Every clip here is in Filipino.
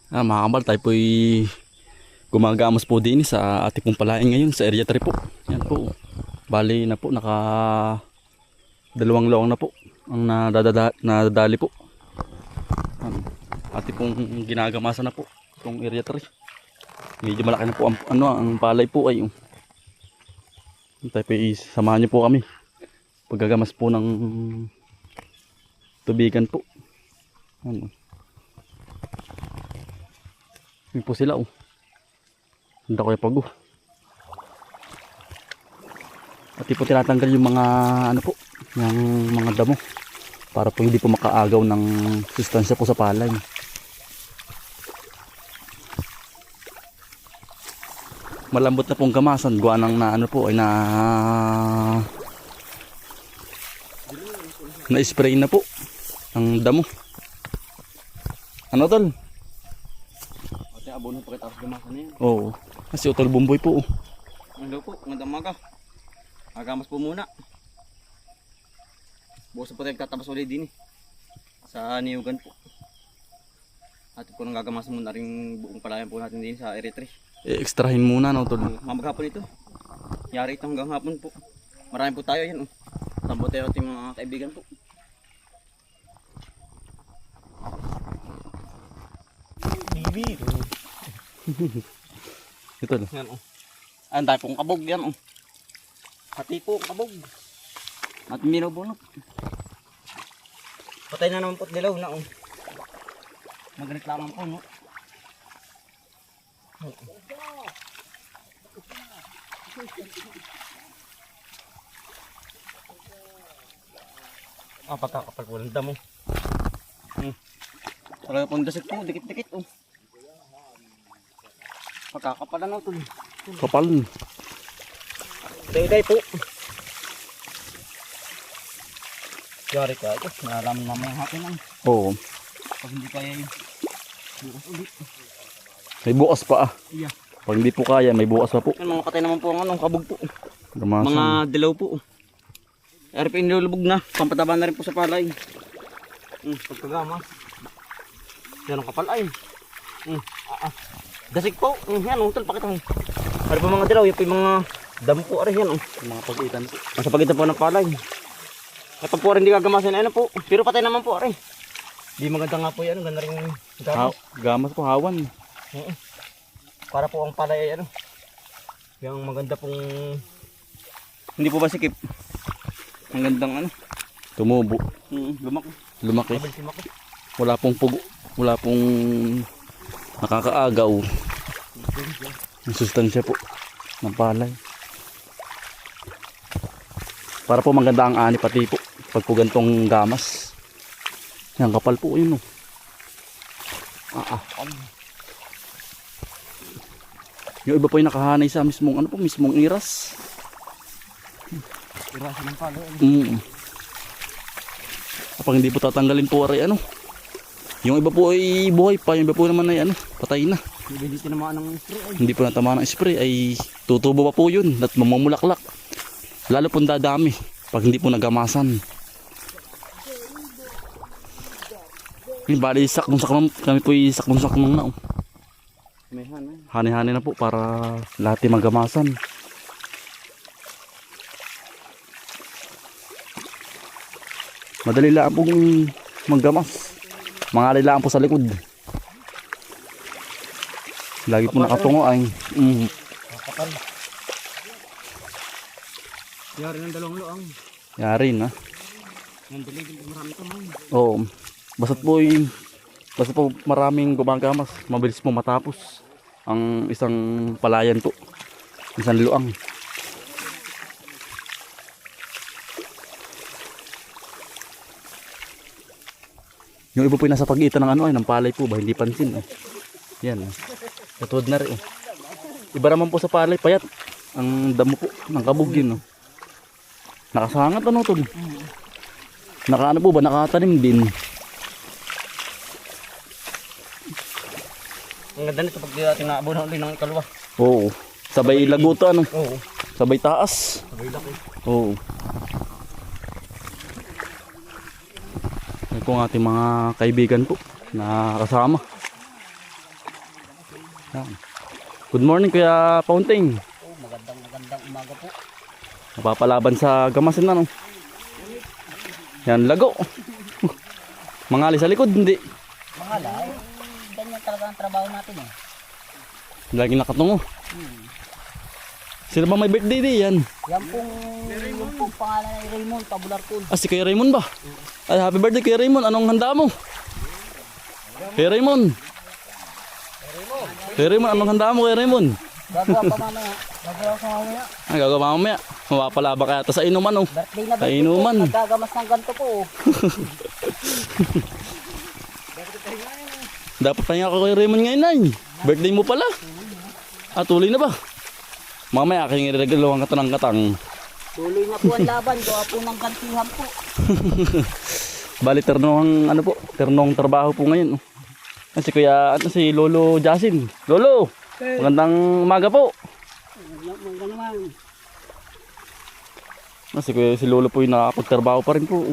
Mga kambal, tayo po'y gumagamos po din sa ating pong palaing ngayon sa area 3 po. Yan po. Bali na po, naka dalawang lawang na po ang nadadali po. Ating pong ginagamasan na po itong area 3. Medyo malaki na po ang palay po ay. Tayo po'y samahan niyo po kami paggagamas po ng tubigan po. Yun po sila. Handa ko yung pag at po tinatanggal yung mga yung mga damo para po hindi po makaagaw ng sustansya po sa palay. Malambot na pong gamasan, gawa ng na spray na po ang damo. Ano tol? Ate abono pagkatapos gamasan na yan. Oo. Kasi utol bumboy po. Hello po, magandang umaga. Agamas po muna. Bukas po tayo tatabas ulit din sa niyugan po. At po nang gagamasan muna rin buong palayan po natin din sa area 3. Extrahin muna no tol. Mamaghapon ito. Yari ito hanggang hapon po. Marami po tayo yan. Tambo tayo ating mga kaibigan po. Bibi. Ito no. Yan Ang dahil pong kabog yan Hati po kabog. At minubunot. Patay na naman po dilaw na Magreklaman po no. Pagkakapal po ng damo. Talaga pong dasig po, dikit-dikit Pagkakapal na ito. Kapal. Day po. Yari ka ito, nalaman naman yung hapin Oo. Pag hindi kaya yun, bukas ulit. May bukas pa Yeah. Pag hindi po kaya, may bukas pa po. Mga patay naman po ang kabog po. Gamasan. Mga dilaw po. Yari po inilulubog na, pampataba na rin po sa palay. Pagkagama. Yan ang kapal ay. Dasig po. Yan tol, pakita mo. Ano po mga dilaw, yan po yung mga damo po ari yan Mga pagitan po. Nasa pagitan po ng palay. Kapag po rin hindi gagamasin ay po. Pero patay naman po ari. Di maganda nga po yan, ganda rin gamas. Gamas po, hawan. Para po ang palay ay yung maganda pong hindi po ba sikip. Ang gandang Tumubo. Lumaki. Mabilis lumaki. Wala pong pugo. Wala pong nakakaagaw. Ang sustansya po ng palay. Para po maganda ang ani pati po. Pag po gantong gamas. Yan kapal po yun Yung iba po yung nakahanay sa mismong mismong iras. Irasan ng palay. Kapag hindi po tatanggalin po aray yung iba po ay buhay pa, yung iba po naman ay patay na. Hindi tinamaan ng spray ay. Hindi po natamaan ng spray ay tutubo pa po yun at mamumulaklak. Lalo po dadami pag hindi po nagamasan. Yung bali sakmong kami po sakmong na May hani-hani na po para lahat ay magamasan. Madali lang pong maggamas. Mga alilaan po sa likod. Lagi po nakatungo ay. Kapal. Yari ng dalawang loang. Yari na. Nandali marami kamay. Oo. Basta po maraming gumagamas, mabilis po matapos ang isang palayan po. Isang luang. Yung iba po yung nasa pagitan ng ng palay po ba, hindi pansin Yan Katulad na rin Iba naman po sa palay, payat. Ang damo po ng kabog yun Nakasangat tol. Nakaano po ba, nakatanim din. Ang ganda nito pag natin naabunan ulit ng kalwa. Oo. Sabay laguto Oo. Sabay taas. Sabay laki. Oo. Ito ang ating mga kaibigan po na kasama. Yan. Good morning Kuya Fountain. Oh, magandang umaga po. Napapalaban sa gamasin na, no? Yan, lago. Mangali sa likod, hindi. Mahala, ganyan talaga ang trabaho natin eh. Laging nakatungo. Sino ba may birthday day yan? Yung pong pangalan ni Raymond Pabularcon. Ah, si Kuya Raymond ba? Ay, happy birthday Kuya Raymond. Anong handa mo? Kuya Raymond. Kuya Raymond, anong handa mo Kuya Raymond? Gagawa pa mamaya. Gagawa sa mamaya. Ay, gagawa mamaya. Mapapalaba kaya ito sa inuman, oh. Birthday na Sa birthday inuman. po. Nagagamas ng ganito po. Dapat pahinga ka Kuya Raymond ngayon, ay. Birthday mo pala. Ah, tuloy na ba? Mamaya aking iregaluhan ka ng katang. Tuloy na po ang laban. Gawa po ng gantihan po. Bali, ternong, ano po, ternong trabaho po ngayon, oh. Si Kuya, si Lolo Jasin. Lolo, magandang umaga po. Si Kuya, si Lolo po yung nakapagtrabaho pa rin po.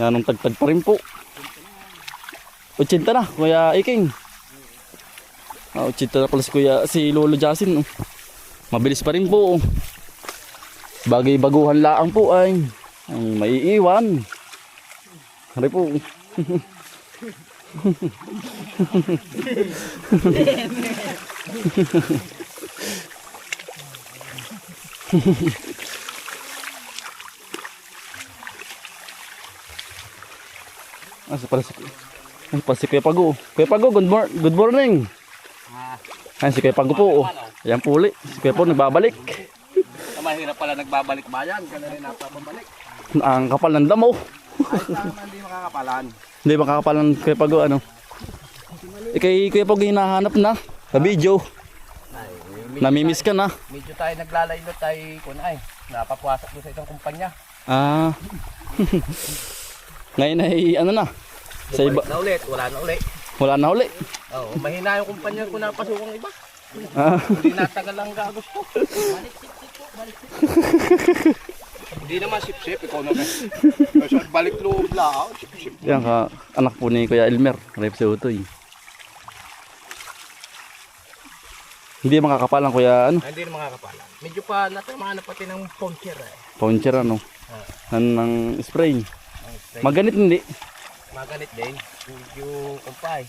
Yan, nung tagtag pa rin po. 80 na, Kuya Iking. 80 na pala si Kuya, si Lolo Jasin. Oh. Mabilis pa rin po. Oh. Bagay baguhan laang po ay maiiwan. Hari po. Si Kuya Pago. Kuya Pago, good morning. Ay, si Kuya Pago po. Ayan po uli. Si Kuya po nagbabalik. Mahirap pala nagbabalik bayan. Kaya rin napapabalik. Ang kapal ng damo. Ay, tama, hindi makakapalan. Hindi makakapalan Kuya Pago, ano. Kay Kuya Pago hinahanap na. Sa video. Namimiss ka na. Medyo tayo naglalaylot tayo kung ay. Napapuwasak doon sa isang kumpanya. Ah. Ngayon ay ano na. Sa iba. Na ulit, wala na ulit. Wala na uli. Oo, mahina yung kumpanya ko napasukang iba. Ah. Hindi natagal lang gagos ko. Hindi naman sip-sip, ikaw na ba? Kasi balik loob lang, sip-sip. Yan ka, anak po ni Kuya Elmer. Rep si Utoy. Hindi makakapalan Kuya ano. Hindi na makakapala. Medyo pa natamaan na pati ng poncher eh. Puncher ano. Ng spray. Maganit hindi. Maganit din. Yung kumpay.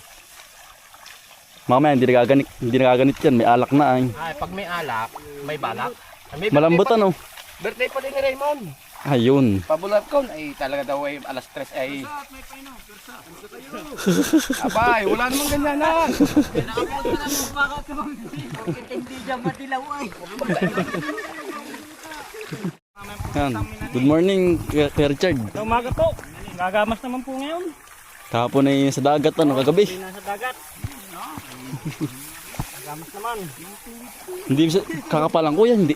Mamaya hindi nagaganit yan. May alak na ay. Ay, pag may alak, may balak. May Malambot ano. Birthday pa din ni Raymond. Ayun. Pabularcon ay talaga daw ay alas 3 ay. Abay, wala namang ganyan na. Hindi dyan matilaw ay. Yan. Good morning Kuya Richard. Umaga po. Gagamas naman po ngayon. Kahapon ay sa dagat ano kagabi. Nasa dagat. Gagamas naman. Hindi kakapalan Kuya hindi.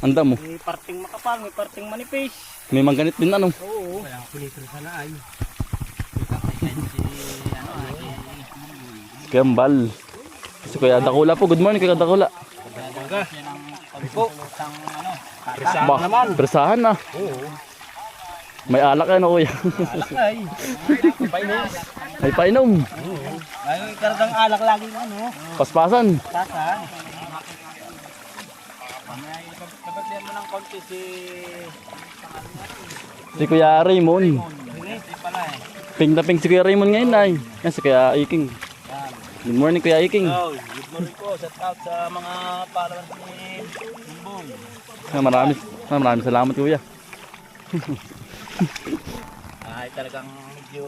Anda mo. May parting makapal, may parting manipis. May mangganit din ano. Oo. Kembal. Si Kuya Dakula po. Good morning Kuya Dakula. Po. Bah, bersahan na. May alak ano Kuya. Alak ay. Painom. May painom. Ay, talagang alak lagi ano. Paspasan. Tasan. Nabagyan mo ng konti Si Kuya Raymond. Hindi pala eh. Ping na ping si Kuya Raymond ngayon ay. Yan si Kuya Iking. Good morning Kuya Iking. Oh, good morning po. Shout out sa mga followers ni Bumbong. Maraming salamat Kuya. Ay, talagang medyo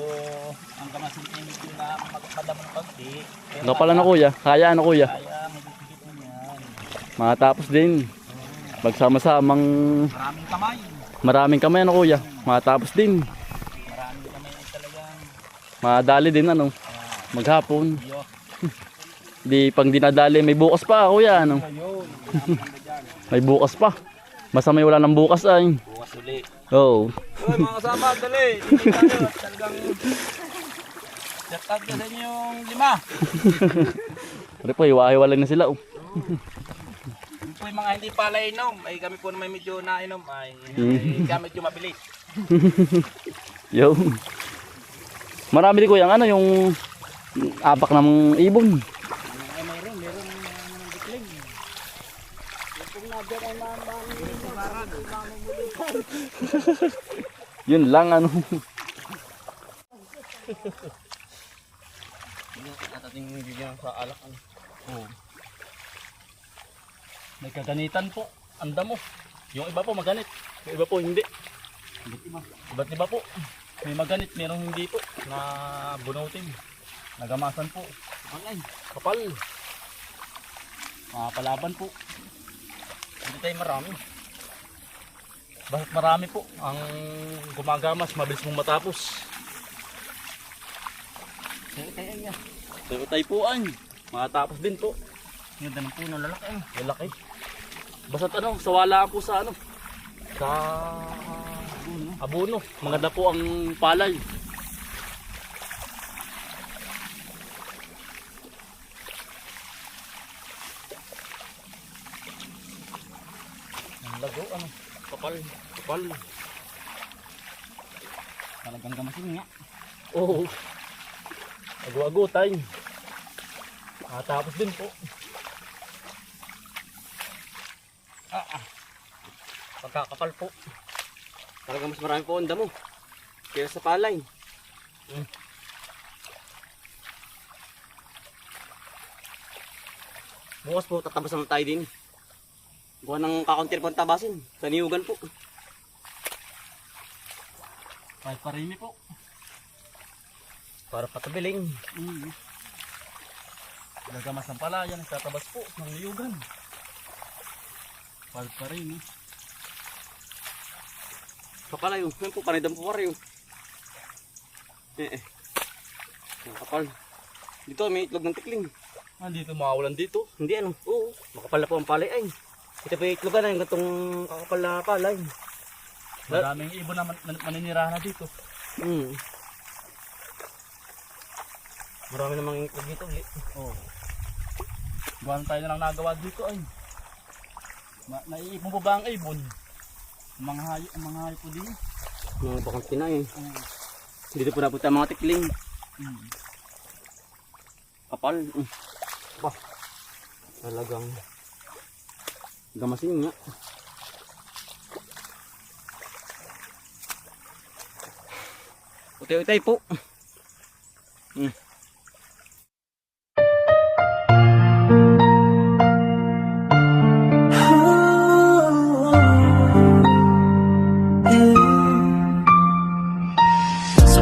ang kamasin ay medyo na magpadam ng konti. Kapala na Kuya. Kaya ano Kuya. Kaya medyo pigit mo yan. Matapos din. Magsama-samang Maraming kamay. maraming kamay ano Kuya. Matapos din. Maraming kamay ay talagang Madali din ano. Maghapon. Di pang dinadali may bukas pa Kuya ano. May bukas pa. Basta may wala ng bukas ay. bukas uli. Oo. Uy, mga kasama, dali. Hindi tayo. Talagang shout out ka sa inyo yung 5. Pare po, hiwa-hiwalay na sila. Oh. Yung po yung mga hindi pala inom, ay kami po naman medyo nainom, ay gamit yung mabilis. Yo. Marami din Kuya ang ano yung apak ng ibon. Ay mayroon Yun lang ano. At ating bigyan sa alak. Oh. May kaganitan po. Ang damo. Yung iba po maganit. Yung iba po hindi. Iba't iba po. May maganit, merong hindi po. Na bunutin. Nagamasan po. Alay. Kapal. Mga palaban po. Hindi tayo marami. Bakit marami po ang gumagamas, mabilis mong matapos. Pero tayo po ay matapos din po. Ganda ng puno, lalaki. Lalaki. Basta't ano, sawalaan po sa ano. Sa abono. Maganda po ang palay. Ang lago, ano. Kapal. Kapal. Talagang gamasin nga. Oo. Ago-ago tayo. Matapos din po. Pagkakapal po. Talagang mas marami po ang damo. Kaya sa palay. Bukas po, tatabas naman tayo din. Buka ng kakuntir po ang tabasin. Sa niyugan po. Kahit parimi po. Para patabiling. Nagamas ng palayan, tatabas po ng liyugan. Kahit parimi. Kapal yun. Yan po, panidam po pare yun. Ang kapal. Dito may itlog ng tikling. Dito makawalan dito. Hindi ano. Oo. Makapal na po ang palay ay. Ito po yung itlogan na yung gatong kakapal na palay. Maraming ibon na maninirahan na dito. Marami namang itlog dito. Oo. Buwan tayo na lang nagawa dito ay. Naiipon po ba ang ibon? Ang mga hayop po din. Mga bakang kinay. Dito po napunta ang mga tikling. Kapal. Bah. Talagang gamasin nga. Utay-utay po.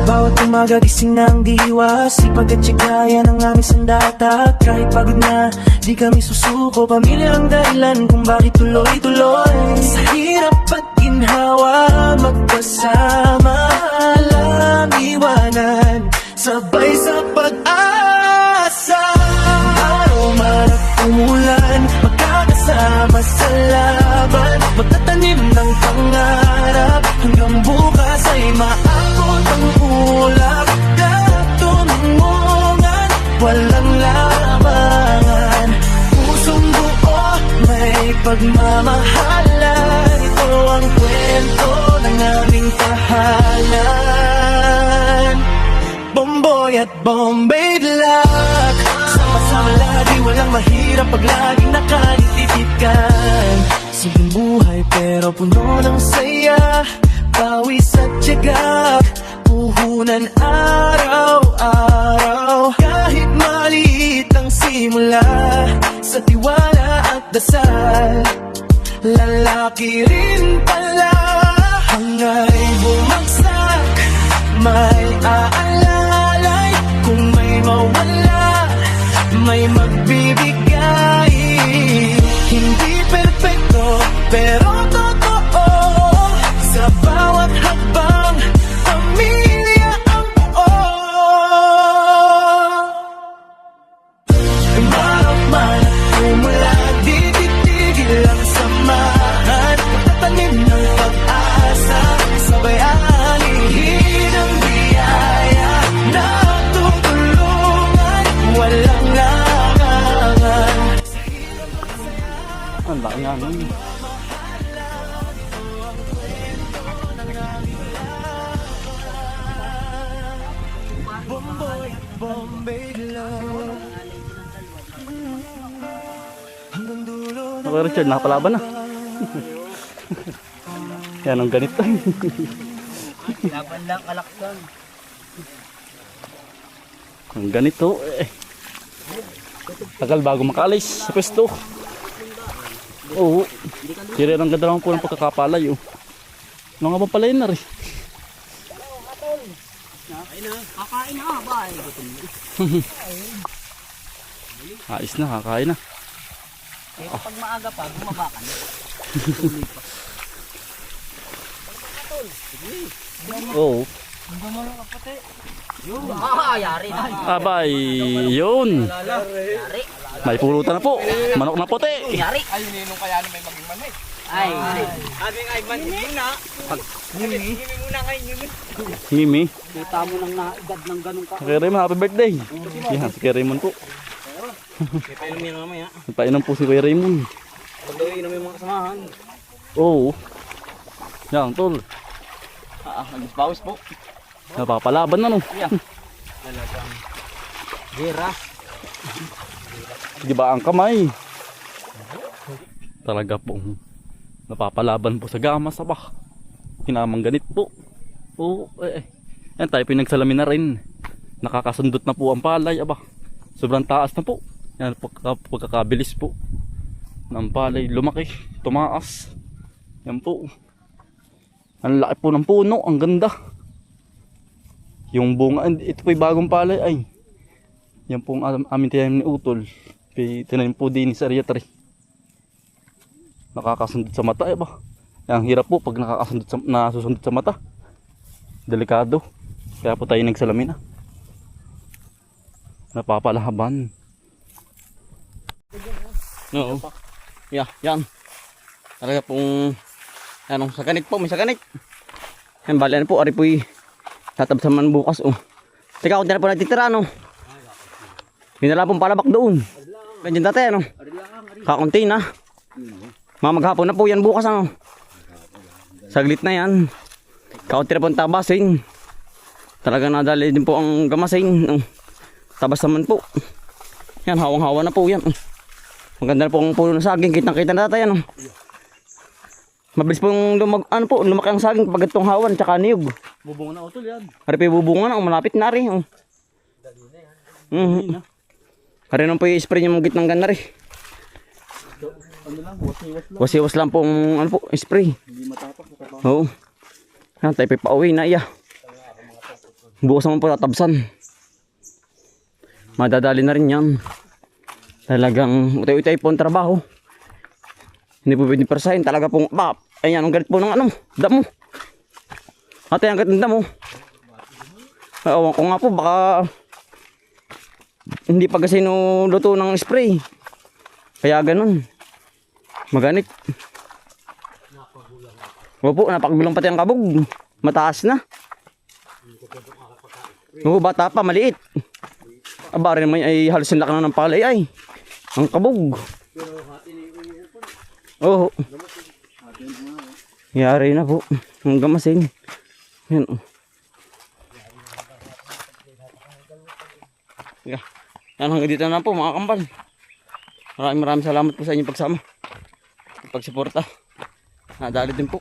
Bawat umaga gising ng diwa, sipag at tsikaya ng aming sandata. Kahit pagod na, di kami susuko. Pamilya ang dahilan kung bakit tuloy-tuloy. Sa hirap at ginhawa, magkasama lang iwanan. Sabay sa pag-asa, araw man at umulan, magkakasama sa laban. Magtatanim ng pangarap, hanggang bukas ay maabot ang ulap. Katunungan, walang labangan. Pusong buo, may pagmamahalan. Ito ang kwento ng aming tahanan. Bomboy at Bombay Black, sama-sama lagi, walang mahirap pag laging nakalitipikan. Simpleng buhay pero puno ng saya, pawis at tiyaga, puhunan araw-araw. Kahit maliit ang simula, sa tiwala at dasal, lalaki rin pala. Hanggang bumagsak, may aalalay. Kung may mawala, may magbibigay. Hindi perfecto, pero totoo. Sa bawat hakbang, pamilya ang buo. Bawat man at umula, di titigil ang samahan. Magtatanim ng pag-asa, sabay anihin ang biyaya. Natutulungan, walang larangan. Ang laki nga nun. Bomboy, Bombay love. Hanggang dulo ng Okay Richard, nakapalaban na. Yan ang ganito. Laban lang kalaksan. Ang ganito eh. Tagal bago makalis sa pwesto. Oo. Kaya ang ganda naman po ng pagkakapalay. Oh. Ano nga ba pala yun na rin? Kakain na ba? Ayos na, kakain na. Eh, kapag maaga pa, bumaba ka na. Oo. Yari na. Abay, yun. Yari. May pulutan na po. Manok na puti. Yari. Ay, ninong kaya na may maging manay. Ay. Aming ay man muna. Himi muna kayo yun. Mimi. Kita mo nang naedad ng ganun ka. Kay Raymond, happy birthday. Yan, si Kuya Raymond po. May painom yan mamaya. Nagpainom po si Kuya Raymond. Pag daw inom yung mga kasamahan. Oo. Yan, tol. Nagpawis po. Napapalaban na no. Talagang gira. Di ba ang kamay? Talaga pong napapalaban po sa gamas aba. Kinamang ganit po. Oo, yan tayo pinagsalamin na rin. Nakakasundot na po ang palay aba. Sobrang taas na po. Yan pagkakabilis po ng palay, lumaki, tumaas. Yan po. Ang laki po ng puno, ang ganda. Yung bunga, ito po yung bagong palay ay. Yan po ang aming tinanim ni Utol. Tinanim po din sa area 3. Nakakasundot sa mata ba? Ang hirap po pag nasusundot sa mata. Delikado. Kaya po tayo nagsalamin na. Napapalaban. Oo. Yeah, yan. Talaga pong ano, saganit po, may saganit. Yan, bali ano po, ari po'y tatabsaman bukas oh. Teka, kung na po natitira no. Hinala pong palabak doon. Ganyan dati ano. Kakunti na. Maghapon na po yan bukas ano. Saglit na yan. Kakunti na po ang tabasin. Talaga nadali din po ang gamasin. Oh. Tabas naman po. Yan, hawang-hawa na po yan. Oh. Maganda na po ang puno ng saging. Kitang-kita na tayo. Ano? Mabilis pong lumaki ang saging pag itong hawan tsaka niyog. Bubunga na Utol yan. Hari pa bubunga na. Malapit na rin. Oh. Hari nang po i-spray niya mga gitnang ganda rin. Ano lang, wasiwas lang. Wasiwas lang pong ano po, spray. Hindi matapak. Oo. Yan, tayo pa pauwi na iya. Bukas naman po tatabsan. Madadali na rin yan. Talagang utay-utay po ang trabaho. Hindi po pwede persahin. Talaga pong, ayan, ang galit po ng ano, damo. Ate, ang galit ng damo. Ewan ko nga po, baka hindi pa kasi luto ng spray. Kaya ganun. Maganit. Opo, napakagulang pati ang kabog. Mataas na. Oo, bata pa, maliit. Aba rin naman ay halos yung laki na ng palay ay. Ang kabog. Oo. Yari na po. Ang gamasin. Yan. Yeah. Yan, hanggang dito na po mga kambal. Maraming salamat po sa inyong pagsama. Pagsuporta. Nadali din po.